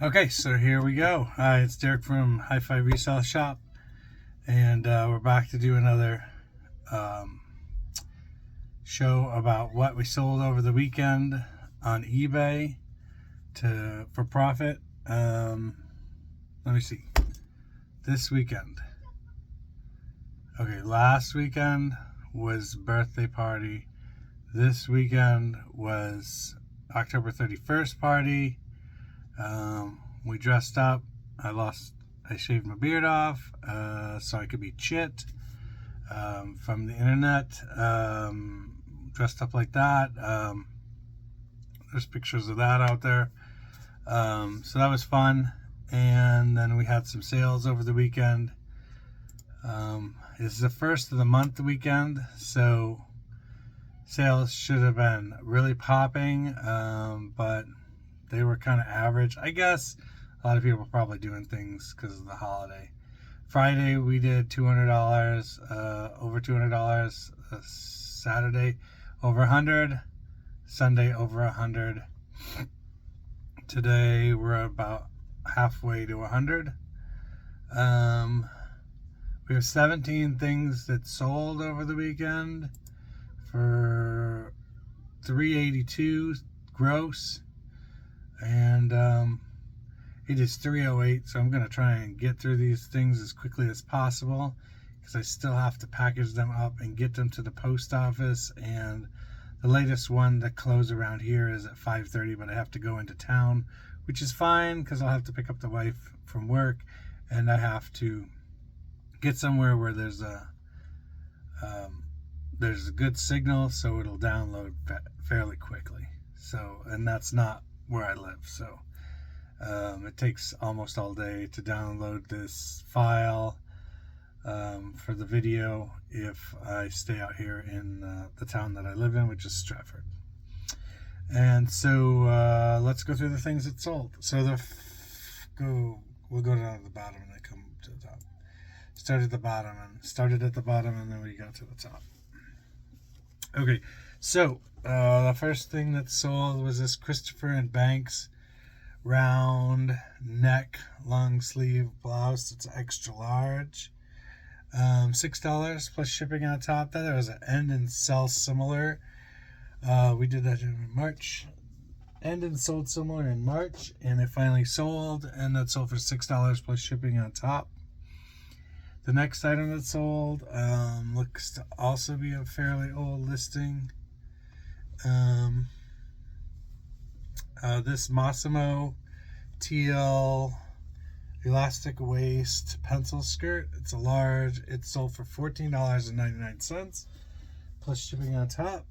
Okay, so here we go. Hi, it's Derek from Hi-Fi Resale Shop, and we're back to do another um, show about what we sold over the weekend on eBay for profit. Let me see. This weekend. Okay, last weekend was birthday party. This weekend was October 31st party. We dressed up. I shaved my beard off so I could be chit from the internet. Dressed up like that. There's pictures of that out there. So that was fun. And then we had some sales over the weekend. This is the first of the month weekend, so sales should have been really popping, but they were kind of average. I guess a lot of people are probably doing things because of the holiday. Friday we did $200, over $200. Saturday over 100. Sunday over 100. Today we're about halfway to 100. We have 17 things that sold over the weekend for $382 gross, and it is 3:08, so I'm going to try and get through these things as quickly as possible because I still have to package them up and get them to the post office. And the latest one that closed around here is at 5:30, but I have to go into town, which is fine because I'll have to pick up the wife from work, and I have to get somewhere where there's a good signal, so it'll download fairly quickly. So, and that's not where I live, so it takes almost all day to download this file for the video if I stay out here in the town that I live in, which is Stratford. And so let's go through the things that sold. So we'll go down to the bottom and then come to the top. Started at the bottom and then we got to the top. Okay, so the first thing that sold was this Christopher & Banks round neck long sleeve blouse. It's extra large. $6 plus shipping on top. That there was an end and sell similar. We did that in March. End and sold similar in March, and it finally sold, and that sold for $6 plus shipping on top. The next item that sold looks to also be a fairly old listing. This Massimo teal elastic waist pencil skirt. It's a large. It sold for $14.99 plus shipping on top.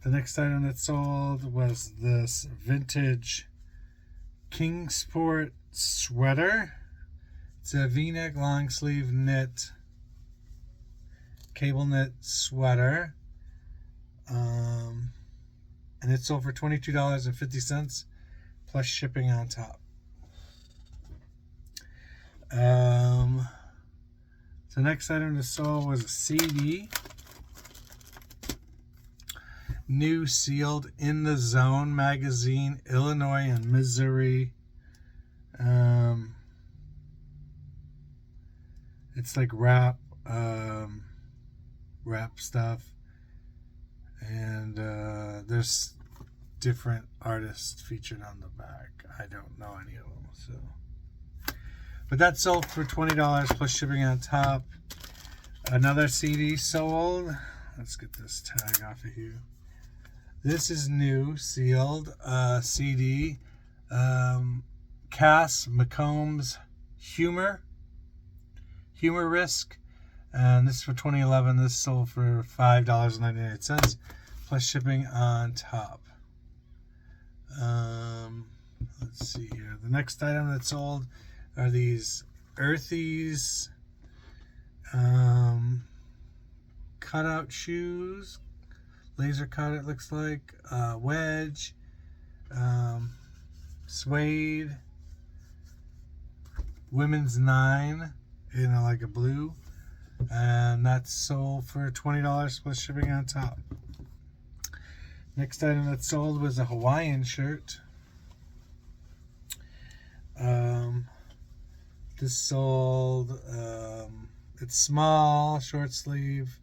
The next item that sold was this vintage Kingsport sweater. It's a V-neck long sleeve knit, cable knit sweater. And it sold for $22.50 plus shipping on top. The next item that sold was a CD. New sealed In the Zone magazine, Illinois and Missouri. It's like rap stuff, and there's different artists featured on the back. I don't know any of them, so. But that sold for $20 plus shipping on top. Another CD sold. Let's get this tag off of here. This is new, sealed CD. Cass McCombs Humor Risk. And this is for 2011. This sold for $5.99 plus shipping on top. Let's see here. The next item that sold are these Earthies cutout shoes. Laser cut, it looks like. Wedge. Suede. Women's 9 in like a blue. And that's sold for $20 plus shipping on top. Next item that sold was a Hawaiian shirt. This sold, it's small, short sleeve,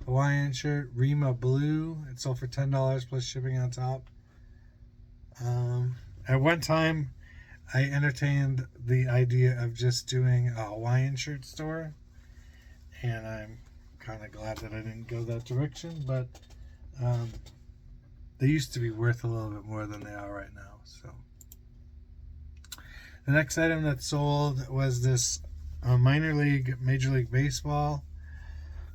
Hawaiian shirt, Rima Blue. It sold for $10 plus shipping on top. At one time, I entertained the idea of just doing a Hawaiian shirt store, and I'm kind of glad that I didn't go that direction, but they used to be worth a little bit more than they are right now. So the next item that sold was this minor league, Major League Baseball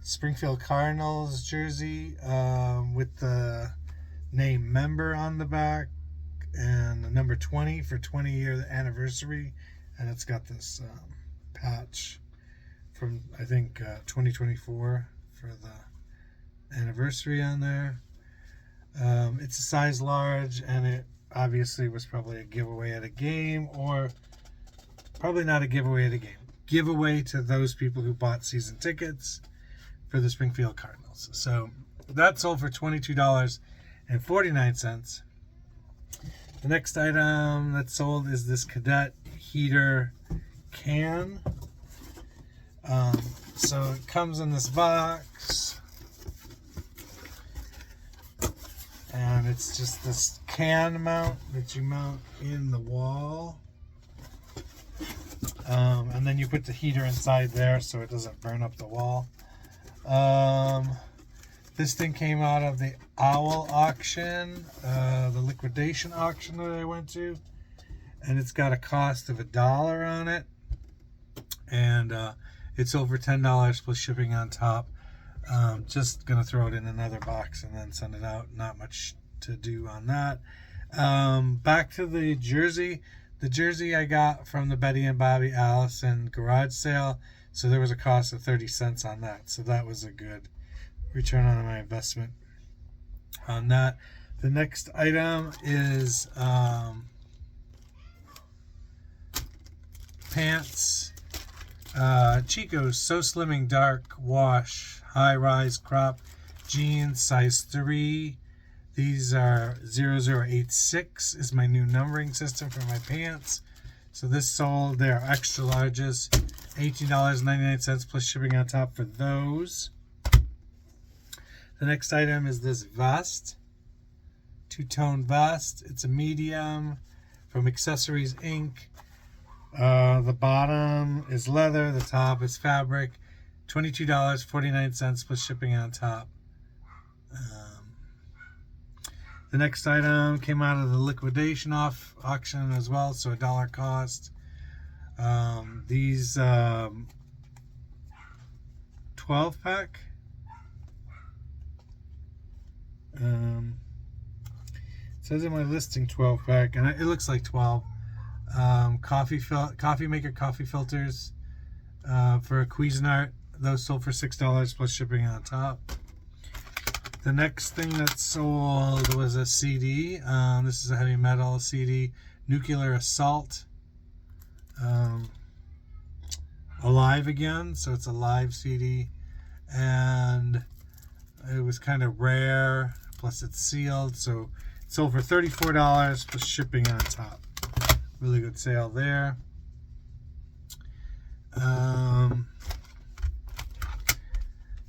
Springfield Cardinals jersey with the name member on the back and the number 20 for 20-year anniversary, and it's got this patch from I think 2024 for the anniversary on there. It's a size large, and it obviously was probably a giveaway at a game, or probably not a giveaway at a game. Giveaway to those people who bought season tickets for the Springfield Cardinals. So that sold for $22.49. The next item that sold is this Cadet heater can. So it comes in this box, and it's just this can mount that you mount in the wall. And then you put the heater inside there so it doesn't burn up the wall. This thing came out of the Owl auction, the liquidation auction that I went to, and it's got a cost of $1 on it, and it's over $10 plus shipping on top. Just gonna throw it in another box and then send it out. Not much to do on that. Back to the jersey. The jersey I got from the Betty and Bobby Allison garage sale, so there was a cost of 30 cents on that. So that was a good return on my investment on that. The next item is pants. Chico's So Slimming Dark Wash High Rise Crop Jeans size 3. These are 0086 is my new numbering system for my pants. So this sold, they're extra larges, $18.99 plus shipping on top for those. The next item is this vest, two-tone vest. It's a medium from Accessories Inc. The bottom is leather, the top is fabric, $22.49 plus shipping on top. The next item came out of the liquidation auction as well, so $1 cost. These 12-pack. It says in my listing 12-pack, and it looks like 12. Coffee maker coffee filters for a Cuisinart. Those sold for $6 plus shipping on top. The next thing that sold was a CD. This is a heavy metal CD, Nuclear Assault. Alive again, so it's a live CD, and it was kind of rare. Plus, it's sealed, so it sold for $34 plus shipping on top. Really good sale there.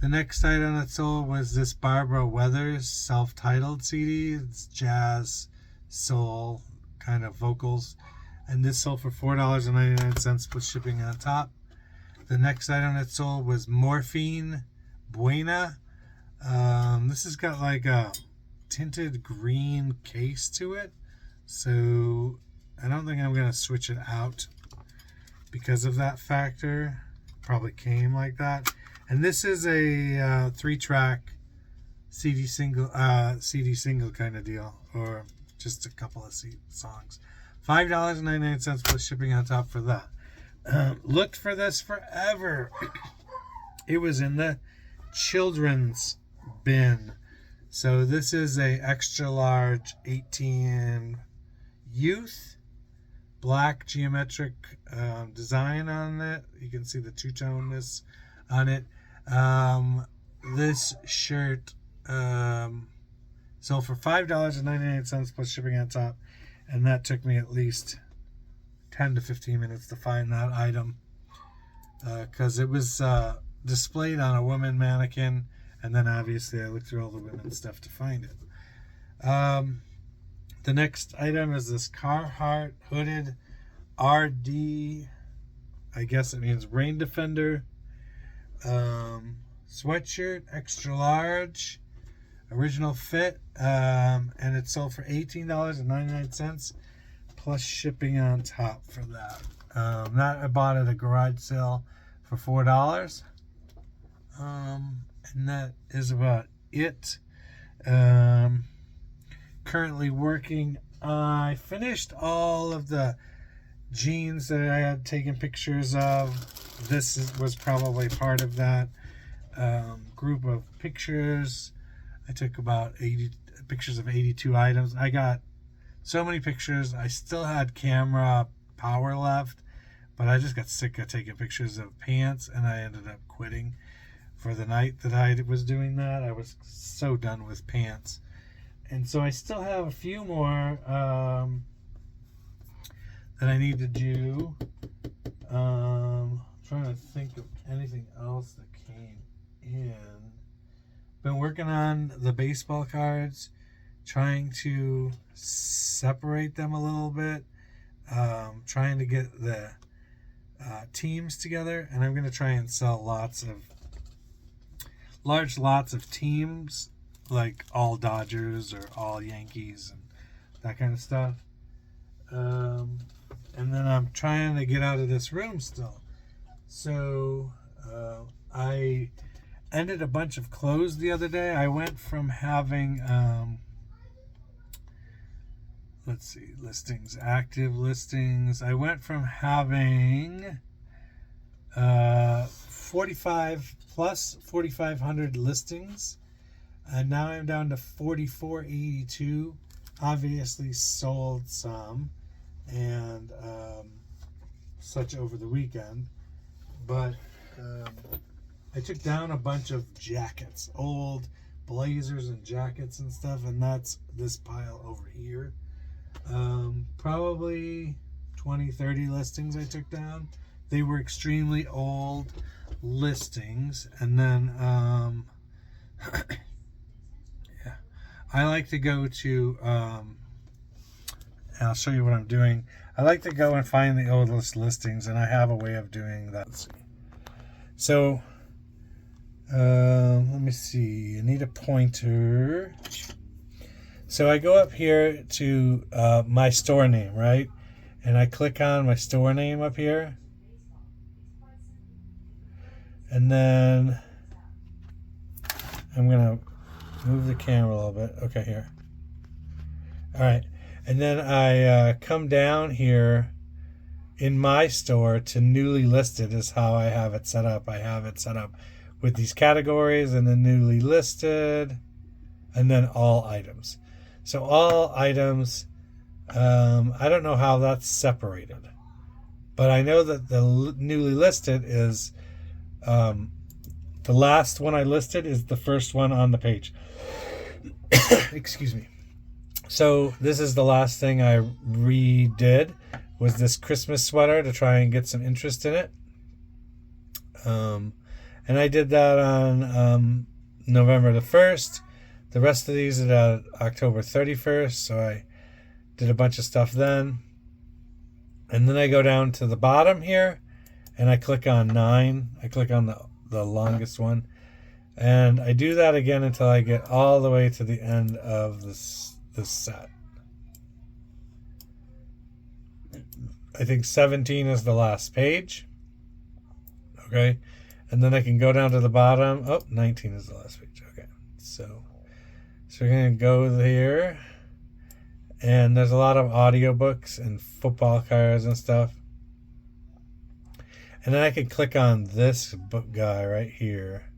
The next item that sold was this Barbara Weathers self-titled CD. It's jazz, soul, kind of vocals. And this sold for $4.99 plus shipping on top. The next item that sold was Morphine Buena. This has got like a tinted green case to it. So I don't think I'm going to switch it out because of that factor. Probably came like that. And this is a 3-track CD single kind of deal, or just a couple of songs. $5.99 plus shipping on top for that. Looked for this forever. It was in the children's bin. So this is a extra large 18 youth. Black geometric design on it. You can see the two-toneness on it. This shirt sold for $5.99 plus shipping on top, and that took me at least 10 to 15 minutes to find that item, because it was displayed on a woman mannequin, and then obviously I looked through all the women's stuff to find it. The next item is this Carhartt hooded RD, I guess it means rain defender, sweatshirt, extra large, original fit, and it sold for $18.99 plus shipping on top for that. That I bought at a garage sale for $4, and that is about it. Currently working. I finished all of the jeans that I had taken pictures of. This was probably part of that group of pictures. I took about 80 pictures of 82 items. I got so many pictures. I still had camera power left, but I just got sick of taking pictures of pants, and I ended up quitting for the night that I was doing that. I was so done with pants. And so I still have a few more that I need to do. I'm trying to think of anything else that came in. Been working on the baseball cards, trying to separate them a little bit, trying to get the teams together, and I'm going to try and sell large lots of teams, like all Dodgers or all Yankees and that kind of stuff. And then I'm trying to get out of this room still. So I ended a bunch of clothes the other day. I went from having, let's see, listings, active listings. I went from having 4,500 listings, and now I'm down to 4,482. Obviously sold some and such over the weekend, but I took down a bunch of jackets, old blazers and jackets and stuff, and that's this pile over here. Probably 20, 30 listings I took down. They were extremely old listings. And then yeah, I like to go to and I'll show you what I'm doing. I like to go and find the oldest listings, and I have a way of doing that. Let's see. So let me see. I need a pointer. So I go up here to my store name, right? And I click on my store name up here. And then I'm going to move the camera a little bit. Okay, here. All right. And then I come down here in my store to newly listed is how I have it set up. I have it set up with these categories, and then newly listed, and then all items. So all items, I don't know how that's separated, but I know that the newly listed is the last one I listed is the first one on the page. Excuse me. So this is the last thing I redid, was this Christmas sweater to try and get some interest in it. And I did that on November the 1st. The rest of these are October 31st, so I did a bunch of stuff then. And then I go down to the bottom here, and I click on 9. I click on the longest one. And I do that again until I get all the way to the end of this set. I think 17 is the last page. Okay. And then I can go down to the bottom. Oh, 19 is the last page. Okay. So we're going to go here. And there's a lot of audiobooks and football cards and stuff. And then I can click on this book guy right here.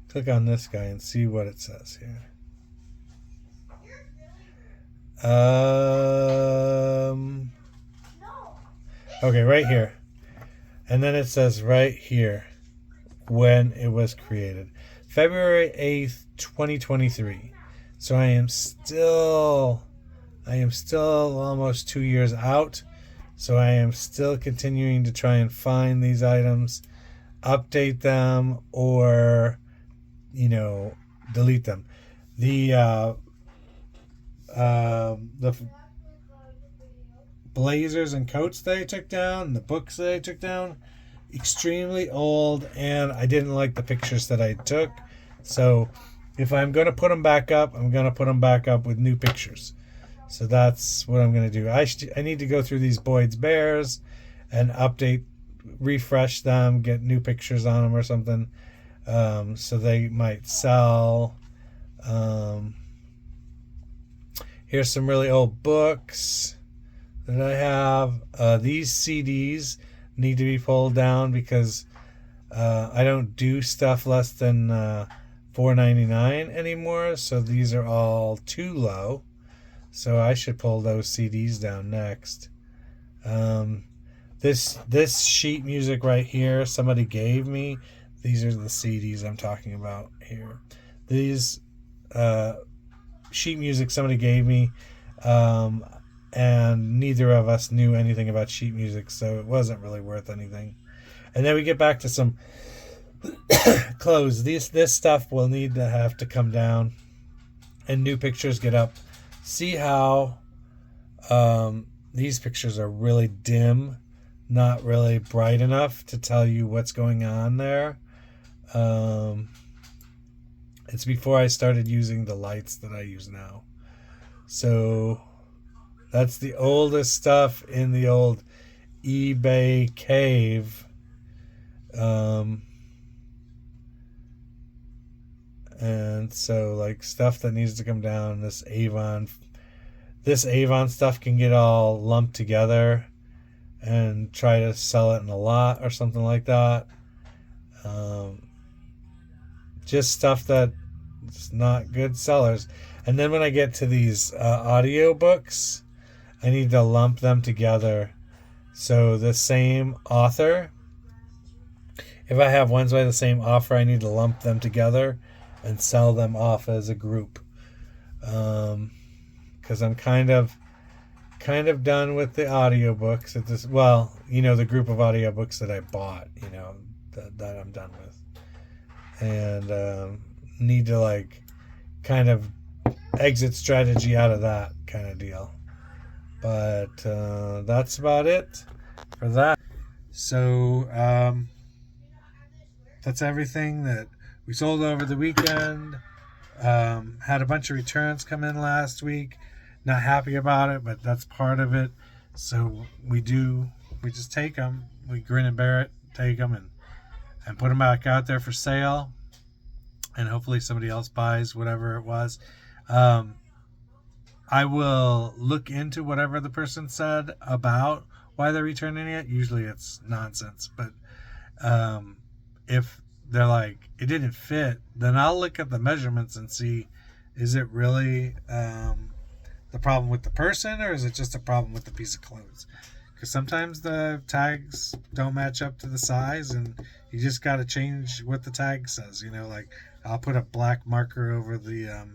Click on this guy and see what it says here. Okay, right here. And then it says right here when it was created. February 8th, 2023. So I am still I am still almost 2 years out, so I am still continuing to try and find these items, update them, or delete them. The blazers and coats that I took down, the books that I took down, extremely old, and I didn't like the pictures that I took. So if I'm going to put them back up, I'm going to put them back up with new pictures. So that's what I'm going to do. I need to go through these Boyd's Bears and refresh them, get new pictures on them or something, so they might sell. Here's some really old books that I have. These CDs need to be pulled down because I don't do stuff less than $4.99 anymore, so these are all too low. So I should pull those CDs down next. This sheet music right here, somebody gave me. These are the CDs I'm talking about here. These sheet music somebody gave me, and neither of us knew anything about sheet music, so it wasn't really worth anything. And then we get back to some clothes. This stuff will need to have to come down, and new pictures get up. See how these pictures are really dim, not really bright enough to tell you what's going on there. It's before I started using the lights that I use now. So that's the oldest stuff in the old eBay cave. And so like stuff that needs to come down, this Avon stuff can get all lumped together and try to sell it in a lot or something like that. Just stuff that's not good sellers. And then when I get to these audio books, I need to lump them together. So the same author, if I have ones by the same author, I need to lump them together and sell them off as a group. Because I'm kind of done with the audiobooks at this. Well, the group of audiobooks that I bought, that I'm done with, and need to kind of exit strategy out of that kind of deal. But that's about it for that. So that's everything that we sold over the weekend. Had a bunch of returns come in last week. Not happy about it, but that's part of it. So we just take them. We grin and bear it, take them, and put them back out there for sale. And hopefully somebody else buys whatever it was. I will look into whatever the person said about why they're returning it. Usually it's nonsense. But if they're like, it didn't fit, then I'll look at the measurements and see, is it really the problem with the person, or is it just a problem with the piece of clothes? Because sometimes the tags don't match up to the size, and you just got to change what the tag says. Like I'll put a black marker over the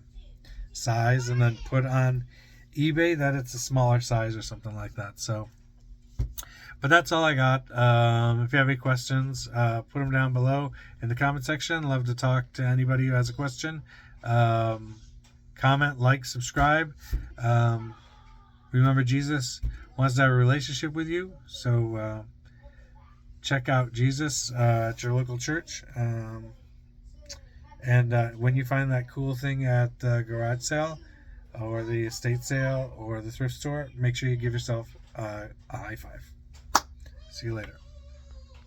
size and then put on eBay that it's a smaller size or something like that. So, but that's all I got. If you have any questions, put them down below in the comment section. Love to talk to anybody who has a question. Comment, like, subscribe. Remember, Jesus wants to have a relationship with you. So check out Jesus at your local church. And when you find that cool thing at the garage sale or the estate sale or the thrift store, make sure you give yourself a high five. See you later.